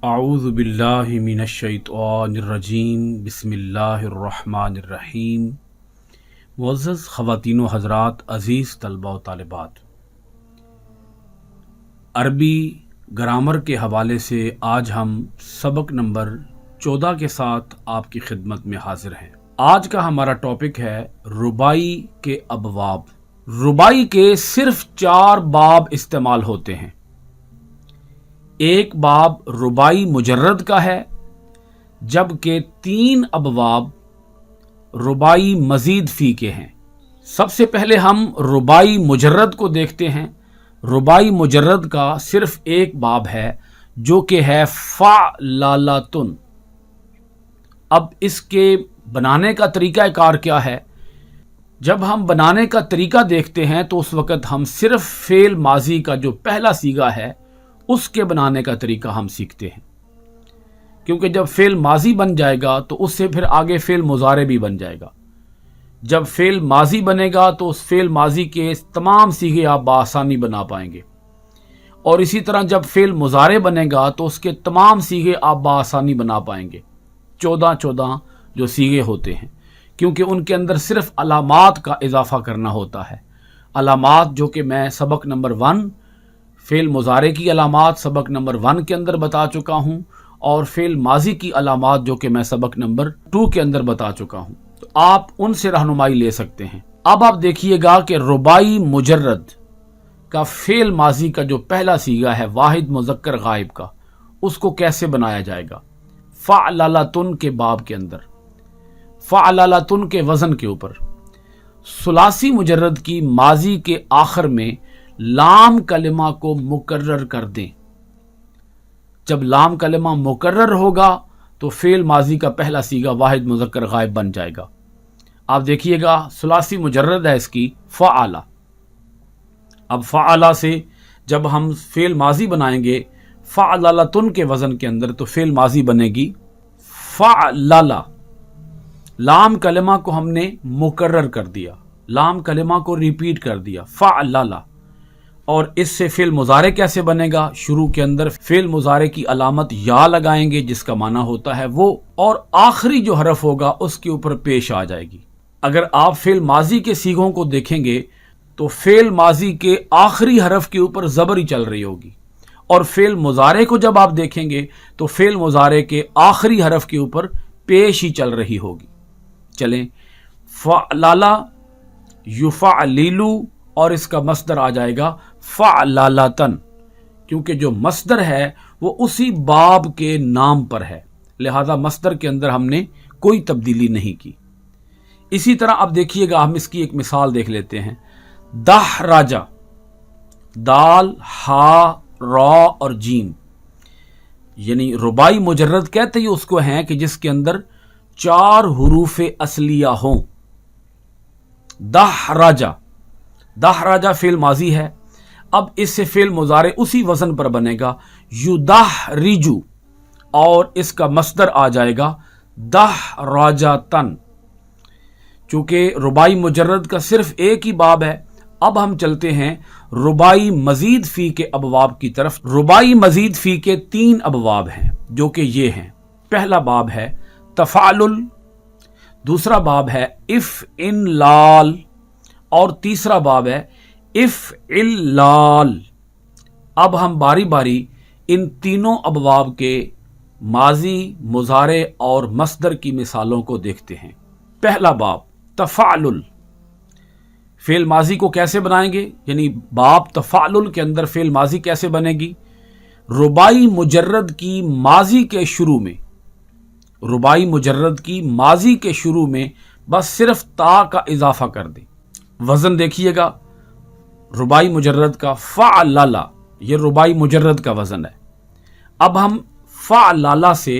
اعوذ باللہ من الشیطان الرجیم بسم اللہ الرحمن الرحیم۔ معزز خواتین و حضرات، عزیز طلبہ و طالبات، عربی گرامر کے حوالے سے آج ہم سبق نمبر 14 کے ساتھ آپ کی خدمت میں حاضر ہیں۔ آج کا ہمارا ٹاپک ہے ربائی کے ابواب۔ ربائی کے صرف 4 باب استعمال ہوتے ہیں۔ ایک باب ربائی مجرد کا ہے، جبکہ 3 ابواب ربائی مزید فی کے ہیں۔ سب سے پہلے ہم ربائی مجرد کو دیکھتے ہیں۔ ربائی مجرد کا صرف ایک باب ہے جو کہ ہے فعلالتن۔ اب اس کے بنانے کا طریقہ کار کیا ہے؟ جب ہم بنانے کا طریقہ دیکھتے ہیں تو اس وقت ہم صرف فعل ماضی کا جو پہلا صیغہ ہے اس کے بنانے کا طریقہ ہم سیکھتے ہیں، کیونکہ جب فعل ماضی بن جائے گا تو اس سے پھر آگے فعل مضارع بھی بن جائے گا۔ جب فعل ماضی بنے گا تو اس فعل ماضی کے تمام صیغے آپ بآسانی بنا پائیں گے، اور اسی طرح جب فعل مضارع بنے گا تو اس کے تمام صیغے آپ بآسانی بنا پائیں گے۔ 14 جو صیغے ہوتے ہیں، کیونکہ ان کے اندر صرف علامات کا اضافہ کرنا ہوتا ہے۔ علامات جو کہ میں سبق نمبر 1 فعل مضارع کی علامات سبق نمبر 1 کے اندر بتا چکا ہوں، اور فعل ماضی کی علامات جو کہ میں سبق نمبر 2 کے اندر بتا چکا ہوں، تو آپ ان سے رہنمائی لے سکتے ہیں۔ اب آپ دیکھیے گا کہ ربائی مجرد کا فعل ماضی کا جو پہلا صیغہ ہے واحد مذکر غائب کا، اس کو کیسے بنایا جائے گا؟ فعلالتن کے باب کے اندر، فعلالتن کے وزن کے اوپر ثلاثی مجرد کی ماضی کے آخر میں لام کلمہ کو مکرر کر دیں۔ جب لام کلمہ مکرر ہوگا تو فعل ماضی کا پہلا صیغہ واحد مذکر غائب بن جائے گا۔ آپ دیکھیے گا ثلاثی مجرد ہے اس کی فعلا۔ اب فعلا سے جب ہم فعل ماضی بنائیں گے فعلالتن کے وزن کے اندر تو فعل ماضی بنے گی فعللا۔ لام کلمہ کو ہم نے مکرر کر دیا، لام کلمہ کو ریپیٹ کر دیا، فعللا۔ اور اس سے فعل مضارع کیسے بنے گا؟ شروع کے اندر فعل مضارع کی علامت یا لگائیں گے جس کا معنی ہوتا ہے وہ، اور آخری جو حرف ہوگا اس کے اوپر پیش آ جائے گی۔ اگر آپ فعل ماضی کے صیغوں کو دیکھیں گے تو فعل ماضی کے آخری حرف کے اوپر زبر ہی چل رہی ہوگی، اور فعل مضارع کو جب آپ دیکھیں گے تو فعل مضارع کے آخری حرف کے اوپر پیش ہی چل رہی ہوگی۔ چلیں، فعللا یفعللو، اور اس کا مصدر آ جائے گا فعلالتن، کیونکہ جو مصدر ہے وہ اسی باب کے نام پر ہے، لہذا مصدر کے اندر ہم نے کوئی تبدیلی نہیں کی۔ اسی طرح اب دیکھیے گا، ہم اس کی ایک مثال دیکھ لیتے ہیں۔ دحرجہ، دال، ہا، را اور جیم، یعنی ربائی مجرد کہتے ہی اس کو ہیں کہ جس کے اندر 4 حروف اصلیہ ہوں۔ دحرجہ، دحرجہ فعل ماضی ہے۔ اب اس سے فعل مضارع اسی وزن پر بنے گا یدحرجو، اور اس کا مصدر آ جائے گا دحرجتن۔ چونکہ ربائی مجرد کا صرف ایک ہی باب ہے، اب ہم چلتے ہیں ربائی مزید فی کے ابواب کی طرف۔ ربائی مزید فی کے 3 ابواب ہیں جو کہ یہ ہیں۔ پہلا باب ہے تفعلل، دوسرا باب ہے افعلال، اور تیسرا باب ہے افعلال۔ اب ہم باری باری ان تینوں ابواب کے ماضی، مضارع اور مصدر کی مثالوں کو دیکھتے ہیں۔ پہلا باب تفعلل، فعل ماضی کو کیسے بنائیں گے؟ یعنی باب تفعلل کے اندر فعل ماضی کیسے بنے گی؟ ربائی مجرد کی ماضی کے شروع میں، ربائی مجرد کی ماضی کے شروع میں بس صرف تا کا اضافہ کر دیں۔ وزن دیکھیے گا ربائی مجرد کا فعللا، یہ ربائی مجرد کا وزن ہے۔ اب ہم فعللا سے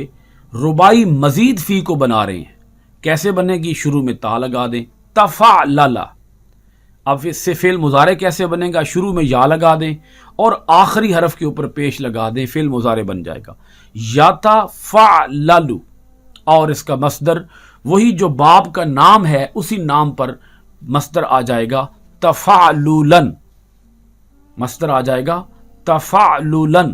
ربائی مزید فی کو بنا رہے ہیں۔ کیسے بنے گی؟ شروع میں تا لگا دیں، تفعللا۔ اب اس سے فعل مضارع کیسے بنے گا؟ شروع میں یا لگا دیں اور آخری حرف کے اوپر پیش لگا دیں، فعل مضارع بن جائے گا یتفعللو، اور اس کا مصدر وہی جو باب کا نام ہے اسی نام پر مصدر آ جائے گا تفعلولن، مصدر آ جائے گا تفعلولن۔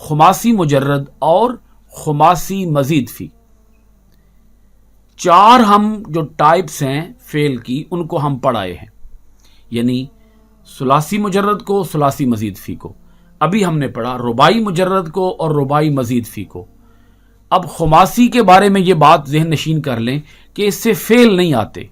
خماسی مجرد اور خماسی مزید فی، چار ہم جو ٹائپس ہیں فعل کی ان کو ہم پڑھائے ہیں، یعنی ثلاثی مجرد کو، ثلاثی مزید فی کو. ابھی ہم نے پڑھا رباعی مجرد کو اور رباعی مزید فی کو. اب خماسی کے بارے میں یہ بات ذہن نشین کر لیں کہ اس سے فعل نہیں آتے،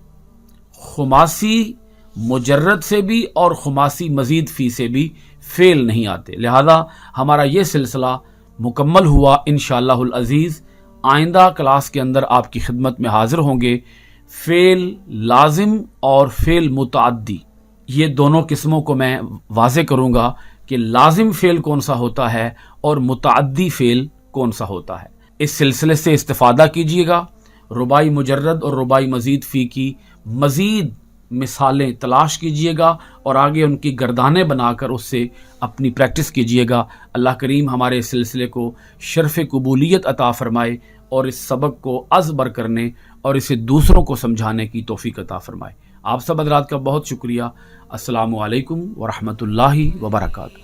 خماسی مجرد سے بھی اور خماسی مزید فی سے بھی فعل نہیں آتے. لہذا ہمارا یہ سلسلہ مکمل ہوا انشاءاللہ العزیز. آئندہ کلاس کے اندر آپ کی خدمت میں حاضر ہوں گے. فعل لازم اور فعل متعدی، یہ دونوں قسموں کو میں واضح کروں گا کہ لازم فعل کون سا ہوتا ہے اور متعدی فعل کون سا ہوتا ہے. اس سلسلے سے استفادہ کیجیے گا. رباعی مجرد اور رباعی مزید فی کی مزید مثالیں تلاش کیجیے گا اور آگے ان کی گردانیں بنا کر اس سے اپنی پریکٹس کیجیے گا. اللہ کریم ہمارے اس سلسلے کو شرف قبولیت عطا فرمائے اور اس سبق کو ازبر کرنے اور اسے دوسروں کو سمجھانے کی توفیق عطا فرمائے. آپ سب حضرات کا بہت شکریہ. السلام علیکم ورحمۃ اللہ وبرکاتہ.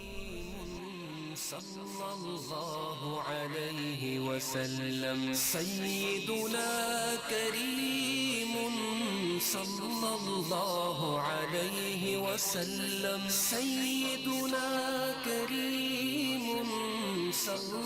سيدنا كريم صلى الله عليه وسلم، سيدنا كريم صلى